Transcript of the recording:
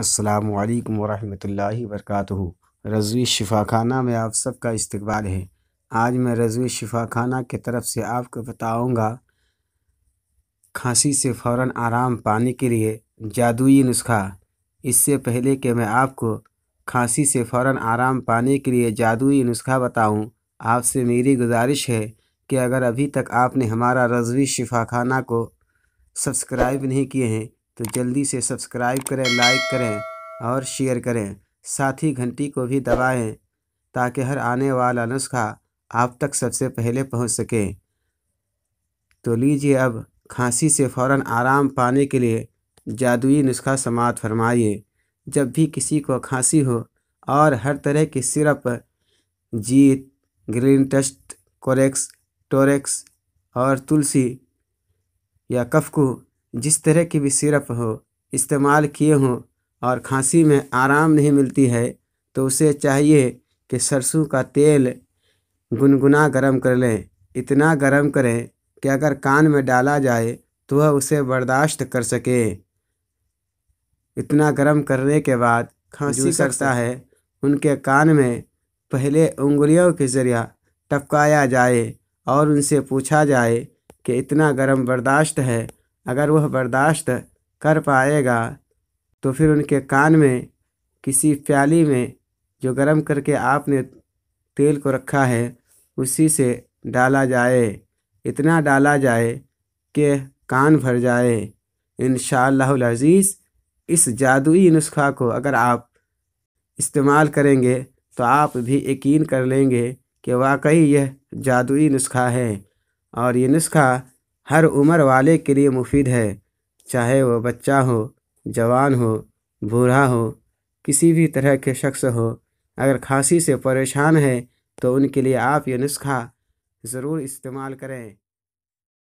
السلام علیکم ورحمۃ اللہ وبرکاتہ۔ رضوی شفا خانہ میں آپ سب کا استقبال ہے۔ آج میں رضوی شفا خانہ کی طرف سے آپ کو بتاؤں گا کھانسی سے فوراً آرام پانے کے لیے جادوئی نسخہ۔ اس سے پہلے کہ میں آپ کو کھانسی سے فوراً آرام پانے کے لیے جادوئی نسخہ بتاؤں، آپ سے میری گزارش ہے کہ اگر ابھی تک آپ نے ہمارا رضوی شفا خانہ کو سبسکرائب نہیں کیے ہیں تو جلدی سے سبسکرائب کریں، لائک کریں اور شیئر کریں، ساتھ ہی گھنٹی کو بھی دبائیں تاکہ ہر آنے والا نسخہ آپ تک سب سے پہلے پہنچ سکے۔ تو لیجیے اب کھانسی سے فوراً آرام پانے کے لیے جادوئی نسخہ سماعت فرمائیے۔ جب بھی کسی کو کھانسی ہو اور ہر طرح کی سرپ، جیت، گرین ٹسٹ، کوریکس، ٹوریکس اور تلسی یا کفکو، جس طرح کی بھی سرپ ہو استعمال کیے ہوں اور کھانسی میں آرام نہیں ملتی ہے تو اسے چاہیے کہ سرسوں کا تیل گنگنا گرم کر لیں۔ اتنا گرم کریں کہ اگر کان میں ڈالا جائے تو وہ اسے برداشت کر سکے۔ اتنا گرم کرنے کے بعد کھانسی کرتا ہے ان کے کان میں پہلے انگلیوں کے ذریعہ ٹپکایا جائے اور ان سے پوچھا جائے کہ اتنا گرم برداشت ہے۔ اگر وہ برداشت کر پائے گا تو پھر ان کے کان میں کسی پیالی میں جو گرم کر کے آپ نے تیل کو رکھا ہے اسی سے ڈالا جائے۔ اتنا ڈالا جائے کہ کان بھر جائے۔ انشاءاللہ العزیز اس جادوئی نسخہ کو اگر آپ استعمال کریں گے تو آپ بھی یقین کر لیں گے کہ واقعی یہ جادوئی نسخہ ہے، اور یہ نسخہ ہر عمر والے کے لیے مفید ہے، چاہے وہ بچہ ہو، جوان ہو، بوڑھا ہو، کسی بھی طرح کے شخص ہو۔ اگر کھانسی سے پریشان ہے تو ان کے لیے آپ یہ نسخہ ضرور استعمال کریں۔